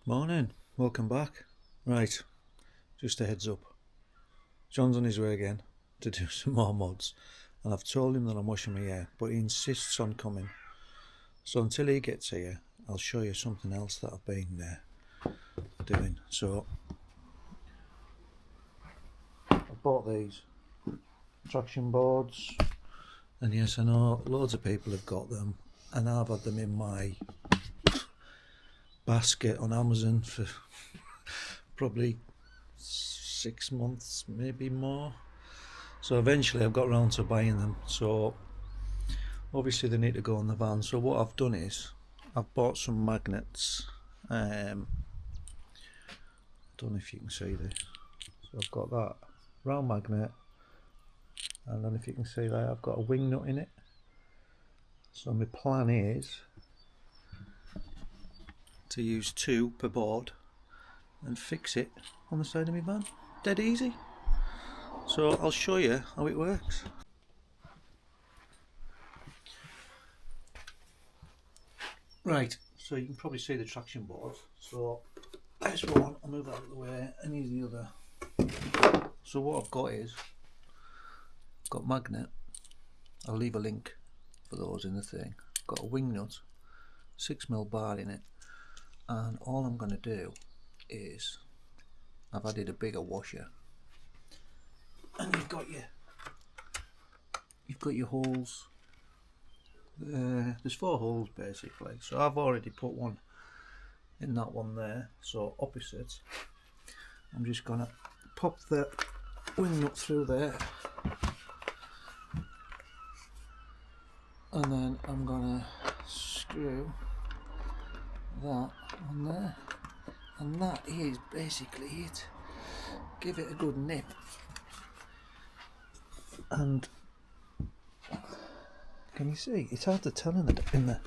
Morning, welcome back. Right, just a heads up. John's on his way again to do some more mods, and I've told him that I'm washing my hair, but he insists on coming. So until he gets here, I'll show you something else that I've been doing. So I bought these traction boards, and yes, I know loads of people have got them, and I've had them in my basket on Amazon for probably 6 months, maybe more. So eventually I've got around to buying them. So obviously they need to go on the van. So what I've done is I've bought some magnets. I don't know if you can see this. So I've got that round magnet, and then if you can see that, I've got a wing nut in it. So my plan is to use 2 per board and fix it on the side of my van. Dead easy. So I'll show you how it works. Right, so you can probably see the traction boards. So there's one, I'll move that out of the way, and here's the other. So what I've got is, I've got magnet, I'll leave a link for those in the thing. I've got a wing nut, 6mm bar in it, and all I'm going to do is, I've added a bigger washer, and you've got your holes. There's 4 holes basically, so I've already put one in that one there. So opposite, I'm just going to pop the wing nut through there, and then I'm going to screw that on there, and that is basically it. Give it a good nip, and can you see? It's hard to tell in the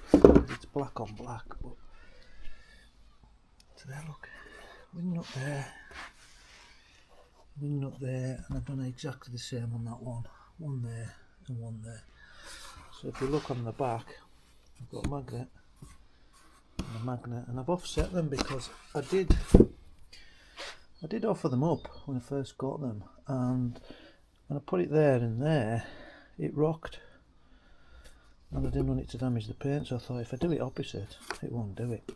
it's black on black, but so there, look, wing nut there, and I've done exactly the same on that one there and one there. So if you look on the back, I've got a magnet and a magnet, and I've offset them because I did offer them up when I first got them, and when I put it there and there, it rocked, and I didn't want it to damage the paint. So I thought, if I do it opposite, it won't do it.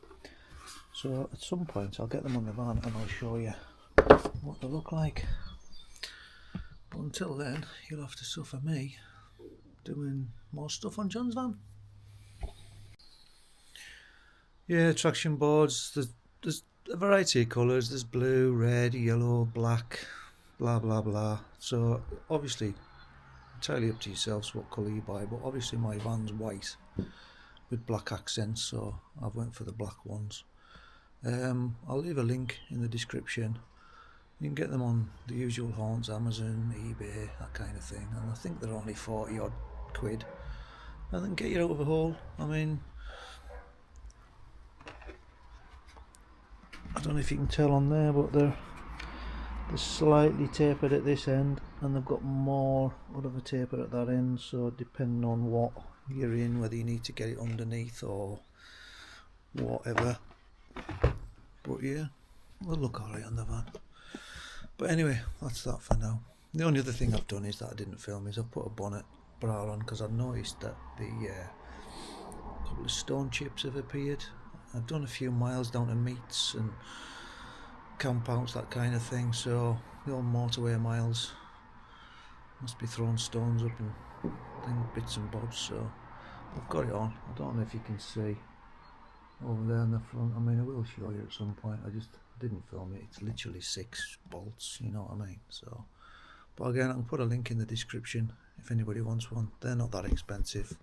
So at some point I'll get them on the van and I'll show you what they look like, but until then you'll have to suffer me doing more stuff on John's van. Yeah, traction boards, there's a variety of colours. There's blue, red, yellow, black, blah blah blah. So obviously entirely up to yourselves what colour you buy, but obviously my van's white with black accents, so I've went for the black ones. I'll leave a link in the description. You can get them on the usual haunts, Amazon, eBay, that kind of thing, and I think they're only 40 odd quid, and then get you out of a hole. I mean, I don't know if you can tell on there, but they're slightly tapered at this end, and they've got more of a taper at that end, so depending on what you're in, whether you need to get it underneath or whatever. But yeah, they'll look alright on the van. But anyway, that's that for now. The only other thing I've done is that I didn't film is I've put a bonnet bra on, because I noticed that the couple of stone chips have appeared. I've done a few miles down to meets and campouts, that kind of thing, so the old motorway miles must be throwing stones up and bits and bobs, so I've got it on. I don't know if you can see over there in the front. I mean, I will show you at some point. I just didn't film it. It's literally 6 bolts, you know what I mean? So, but again, I can put a link in the description if anybody wants one. They're not that expensive.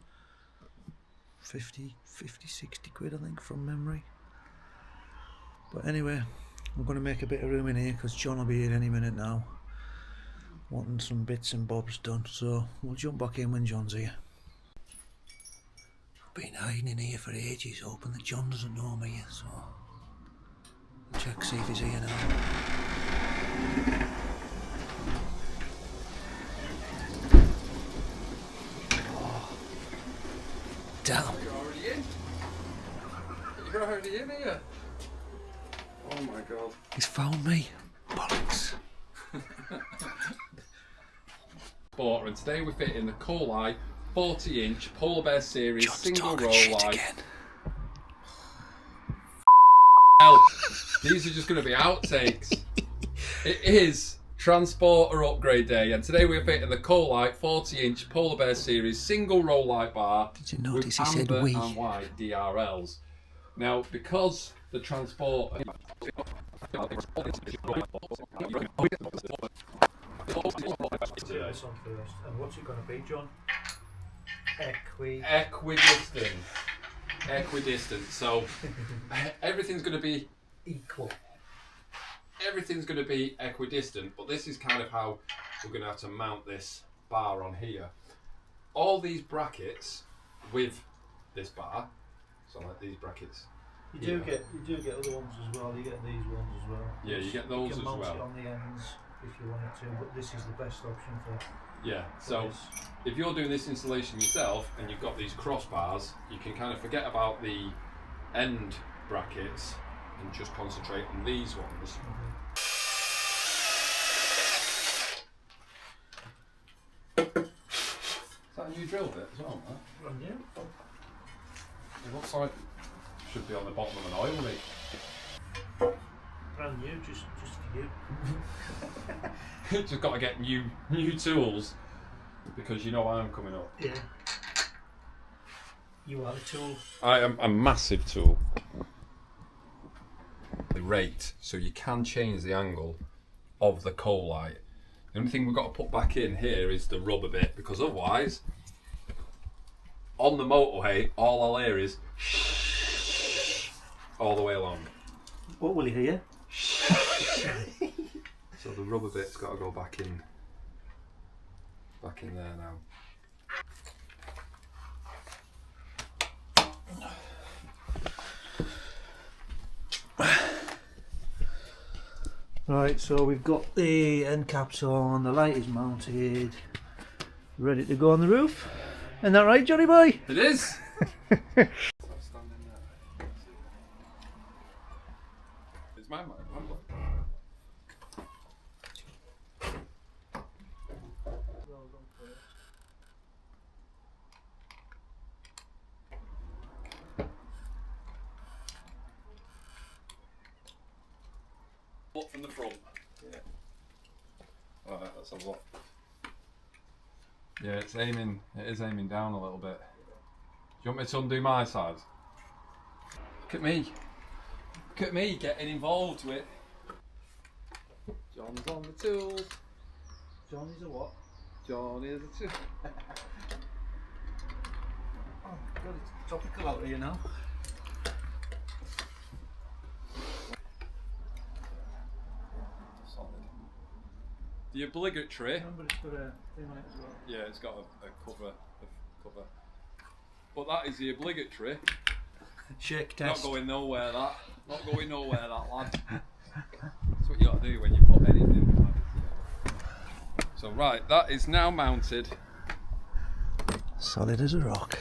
50, 60 quid, I think, from memory. But anyway, I'm going to make a bit of room in here because John will be here any minute now, wanting some bits and bobs done. So we'll jump back in when John's here. I've been hiding in here for ages, hoping that John doesn't know me, so I'll check, see if he's here now. Oh, damn. You're already in? You're already in here? my god. He's found me. Bollocks. And today we're fitting the Caddy 40-inch Polar Bear Series John's single roll shit light. again. These are just going to be outtakes. It is transporter upgrade day, and today we're fitting the Caddy 40-inch Polar Bear Series single roll light bar. Did you notice with he said amber we? and white DRLs. Now, because the transporter. This on first. And what's it going to be, John? Equidistant. So everything's going to be Equal. Everything's going to be equidistant, but this is kind of how we're going to have to mount this bar on here. All these brackets with this bar, so like these brackets. You do get other ones as well. You get these ones as well. Yeah, you get those you can as mount well. It on the ends if you wanted to, but this is the best option for. Yeah. So if you're doing this installation yourself and you've got these crossbars, you can kind of forget about the end brackets and just concentrate on these ones. Is that a new drill bit as well, man? Brand new. It looks like it should be on the bottom of an oil rig. Brand new, just for you. Just got to get new tools because you know I'm coming up. Yeah. You are the tool. I am a massive tool. The rate, so you can change the angle of the coal light. The only thing we've got to put back in here is the rubber bit, because otherwise, on the motorway, all I'll hear is all the way along. What will you hear? So the rubber bit's got to go back in there now. Right, so we've got the end caps on, the light is mounted, ready to go on the roof. Isn't that right, Johnny boy? It is! It's my mic. Look from the front. Yeah. Alright, let's have a look. Yeah, it is aiming down a little bit. Do you want me to undo my side? Look at me. Look at me getting involved with. John's on the tools. John is a what? John is a tool. Oh god, it's topical out here now. The obligatory. Remember it's got a thing on it as well. Yeah, it's got a cover. But that is the obligatory. Shake test. Not going nowhere, that. Not going nowhere, that lad. That's what you got to do when you put anything like this together. So right, that is now mounted. Solid as a rock.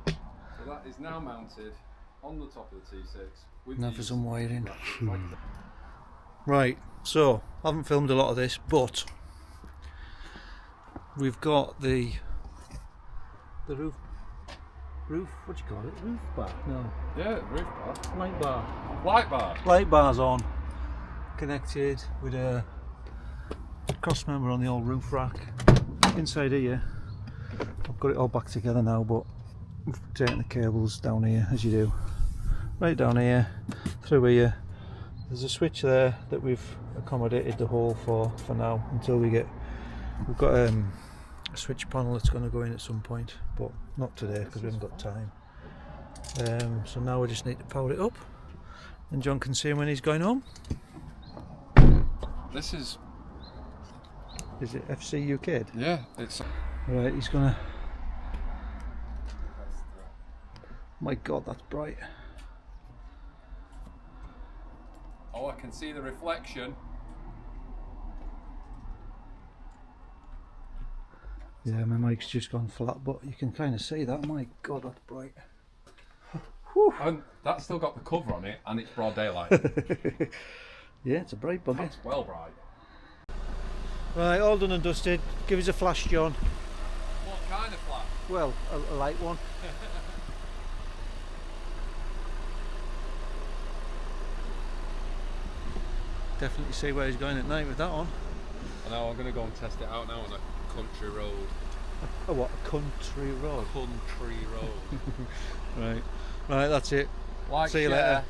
So that is now mounted on the top of the T6. Now for some wiring. Right, so I haven't filmed a lot of this, but we've got the roof, what do you call it? Roof bar? No. Yeah, roof bar. Light bar. Light bar. Light bar's on, connected with a cross member on the old roof rack. Inside here, I've got it all back together now, but we've taken the cables down here, as you do. Right down here, through here. There's a switch there that we've accommodated the hole for now until we've got a switch panel that's going to go in at some point, but not today because we haven't got time. So now we just need to power it up and John can see him when he's going home. This is it FC UK? Yeah, it's. Right, he's gonna. My God, that's bright. Oh, I can see the reflection. Yeah, my mic's just gone flat, but you can kind of see that. My God, that's bright. And that's still got the cover on it, and it's broad daylight. Yeah, it's a bright buggy. That's well bright. Right, all done and dusted. Give us a flash, John. What kind of flash? Well, a light one. Definitely see where he's going at night with that on. I know, I'm going to go and test it out now on a country road. Oh, what? A country road? Country road. Right. Right, that's it. Like, see you share, later.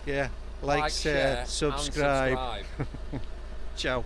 Yeah. Like, share, and subscribe. subscribe. Ciao.